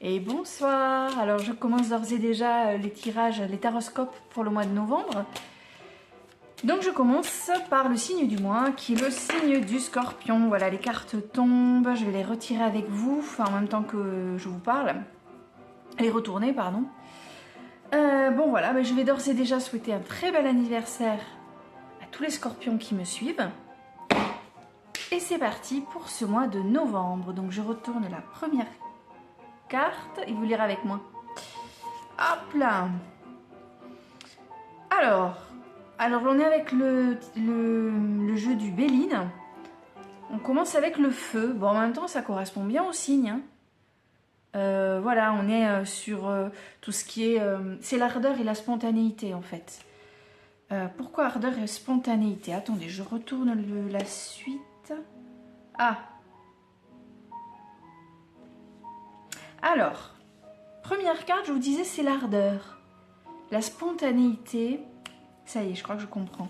Et bonsoir. Alors je commence d'ores et déjà les tirages, les taroscopes pour le mois de novembre. Donc je commence par le signe du mois qui est le signe du Scorpion. Voilà, les cartes tombent, je vais les retirer avec vous, enfin, en même temps que je vous parle. Les retourner, pardon. Bon voilà, je vais d'ores et déjà souhaiter un très bel anniversaire à tous les Scorpions qui me suivent. Et c'est parti pour ce mois de novembre. Donc je retourne la première carte et vous lirez avec moi. Hop là. Alors on est avec le jeu du Béline. On commence avec le feu. Bon, en même temps, ça correspond bien au signe. Hein. Voilà, on est sur tout ce qui est... c'est l'ardeur et la spontanéité, en fait. Pourquoi ardeur et spontanéité? Attendez, je retourne la suite. Ah. Alors, première carte, je vous disais, c'est l'ardeur. La spontanéité... Ça y est, je crois que je comprends.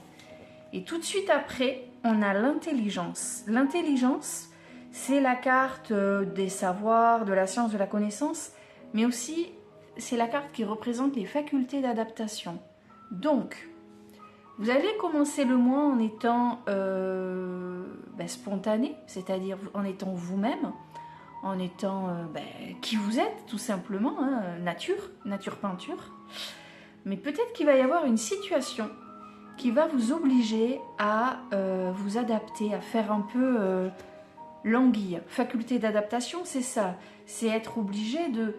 Et tout de suite après, on a l'intelligence. L'intelligence, c'est la carte des savoirs, de la science, de la connaissance, mais aussi, c'est la carte qui représente les facultés d'adaptation. Donc, vous allez commencer le mois en étant spontané, c'est-à-dire en étant vous-même, en étant qui vous êtes, tout simplement, hein, nature peinture. Mais peut-être qu'il va y avoir une situation qui va vous obliger à vous adapter, à faire un peu l'anguille. Faculté d'adaptation, c'est ça. C'est être obligé de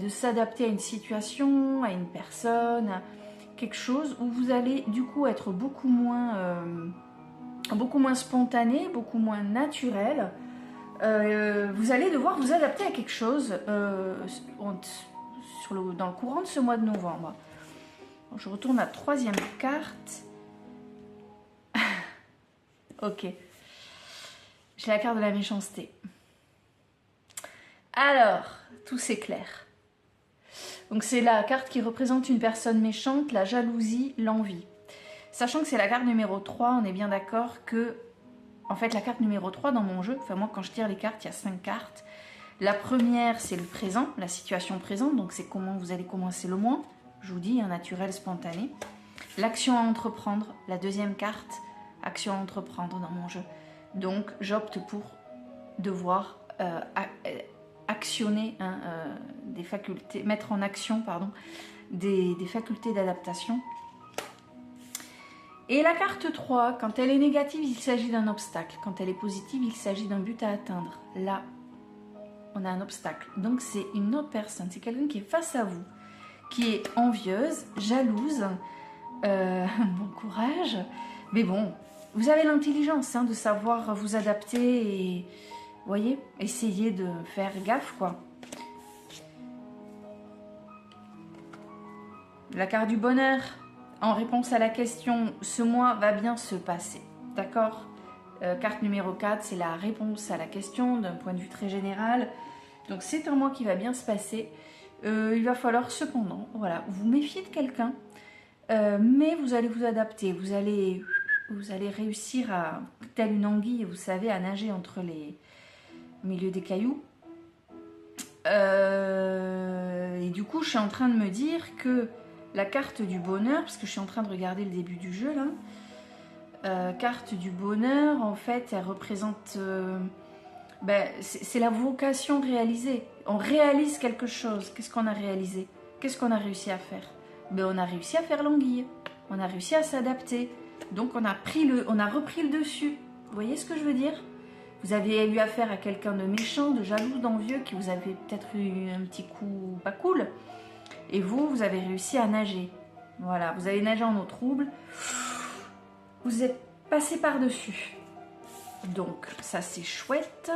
s'adapter à une situation, à une personne, à quelque chose où vous allez du coup être beaucoup moins spontané, beaucoup moins naturel. Vous allez devoir vous adapter à quelque chose dans le courant de ce mois de novembre. Je retourne à la troisième carte. Ok. J'ai la carte de la méchanceté. Alors, tout s'éclaire. Donc c'est la carte qui représente une personne méchante, la jalousie, l'envie. Sachant que c'est la carte numéro 3, on est bien d'accord que... En fait, la carte numéro 3 dans mon jeu, enfin moi quand je tire les cartes, il y a 5 cartes. La première, c'est le présent, la situation présente, donc c'est comment vous allez commencer le mois. Je vous dis, un naturel spontané. L'action à entreprendre, la deuxième carte, action à entreprendre dans mon jeu. Donc, j'opte pour devoir actionner des facultés, mettre en action, pardon, des facultés d'adaptation. Et la carte 3, quand elle est négative, il s'agit d'un obstacle. Quand elle est positive, il s'agit d'un but à atteindre. Là, on a un obstacle. Donc, c'est une autre personne, c'est quelqu'un qui est face à vous, qui est envieuse, jalouse, bon courage, mais bon, vous avez l'intelligence de savoir vous adapter et, vous voyez, essayer de faire gaffe, quoi. La carte du bonheur, en réponse à la question, ce mois va bien se passer, d'accord? Carte numéro 4, c'est la réponse à la question d'un point de vue très général, donc c'est un mois qui va bien se passer. Il va falloir cependant, voilà, vous méfier de quelqu'un, mais vous allez vous adapter, vous allez réussir à, telle une anguille, vous savez, à nager au milieu des cailloux. Et du coup, je suis en train de me dire que la carte du bonheur, parce que je suis en train de regarder le début du jeu là, carte du bonheur, en fait, elle représente... c'est la vocation réalisée. On réalise quelque chose. Qu'est-ce qu'on a réalisé? Qu'est-ce qu'on a réussi à faire? On a réussi à faire l'anguille. On a réussi à s'adapter. Donc on a repris le dessus. Vous voyez ce que je veux dire? Vous avez eu affaire à quelqu'un de méchant, de jaloux, d'envieux, qui vous avait peut-être eu un petit coup pas cool. Et vous avez réussi à nager. Voilà, vous avez nagé en eau trouble. Vous êtes passé par-dessus. Donc ça c'est chouette.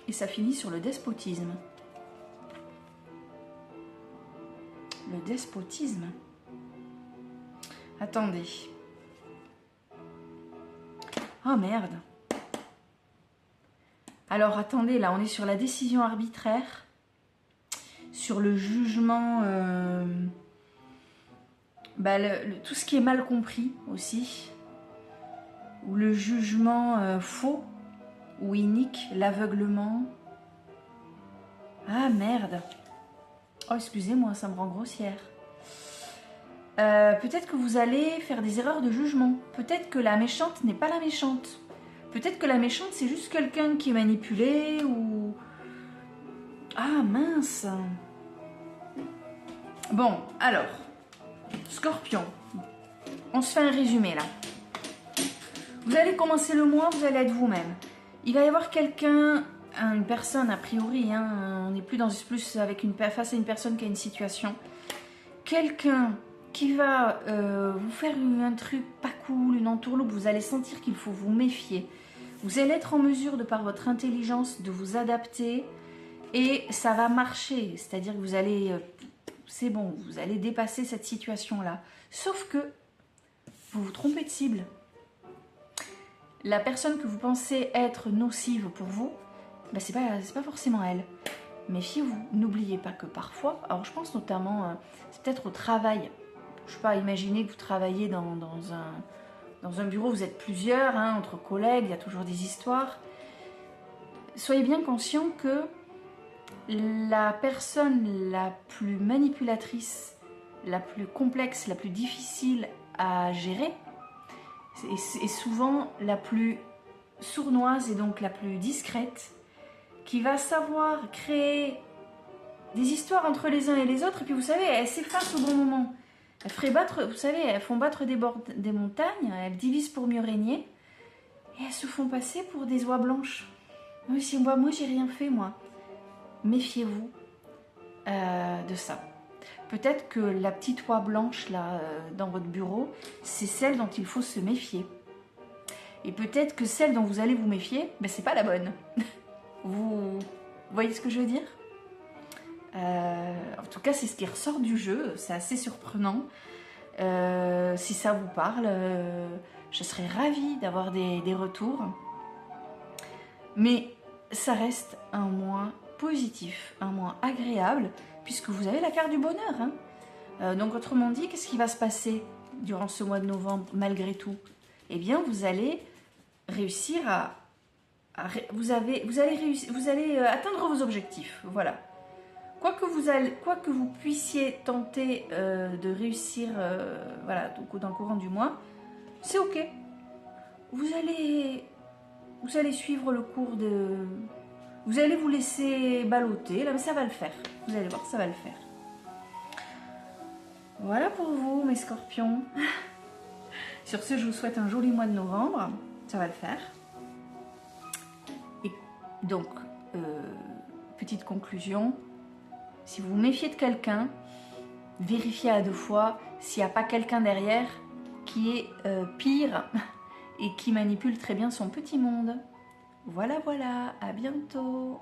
Et ça finit sur le despotisme. Le despotisme. Attendez. Oh merde. Alors attendez, là on est sur la décision arbitraire. Sur le jugement... tout ce qui est mal compris aussi. Ou le jugement faux ou inique, l'aveuglement. Ah merde. Oh, excusez-moi, ça me rend grossière. Peut-être que vous allez faire des erreurs de jugement. Peut-être que la méchante n'est pas la méchante. Peut-être que la méchante, c'est juste quelqu'un qui est manipulé ou... Ah mince. Bon, alors, Scorpion, on se fait un résumé là. Vous allez commencer le mois, vous allez être vous-même. Il va y avoir quelqu'un, une personne a priori, hein, on n'est plus avec face à une personne qui a une situation. Quelqu'un qui va vous faire un truc pas cool, une entourloupe, vous allez sentir qu'il faut vous méfier. Vous allez être en mesure, de par votre intelligence, de vous adapter et ça va marcher. C'est-à-dire que vous allez, c'est bon, vous allez dépasser cette situation-là. Sauf que vous vous trompez de cible. La personne que vous pensez être nocive pour vous, ben c'est pas forcément elle. Méfiez-vous. N'oubliez pas que parfois, alors je pense notamment, c'est peut-être au travail. Je ne sais pas, imaginez que vous travaillez dans un bureau, vous êtes plusieurs, hein, entre collègues, il y a toujours des histoires. Soyez bien conscient que la personne la plus manipulatrice, la plus complexe, la plus difficile à gérer, est souvent la plus sournoise et donc la plus discrète, qui va savoir créer des histoires entre les uns et les autres, et puis vous savez, elles s'effacent au bon moment. Elles feraient battre, vous savez, elles font battre des montagnes, elles divisent pour mieux régner, et elles se font passer pour des oies blanches. Moi, j'ai rien fait, moi. Méfiez-vous de ça. Peut-être que la petite oie blanche, là, dans votre bureau, c'est celle dont il faut se méfier. Et peut-être que celle dont vous allez vous méfier, ben, c'est pas la bonne. Vous voyez ce que je veux dire ? En tout cas, c'est ce qui ressort du jeu. C'est assez surprenant. Si ça vous parle, je serais ravie d'avoir des retours. Mais ça reste un mois positif, un mois agréable, puisque vous avez la carte du bonheur. Hein. Donc, autrement dit, qu'est-ce qui va se passer durant ce mois de novembre, malgré tout ? Eh bien, vous allez réussir vous allez atteindre vos objectifs. Voilà. Quoi que vous puissiez tenter de réussir voilà, dans le courant du mois, c'est ok. Vous allez suivre le cours de... Vous allez vous laisser balloter, là, mais ça va le faire. Vous allez voir, ça va le faire. Voilà pour vous, mes scorpions. Sur ce, je vous souhaite un joli mois de novembre. Ça va le faire. Et donc, petite conclusion. Si vous vous méfiez de quelqu'un, vérifiez à 2 fois s'il n'y a pas quelqu'un derrière qui est pire et qui manipule très bien son petit monde. Voilà, à bientôt.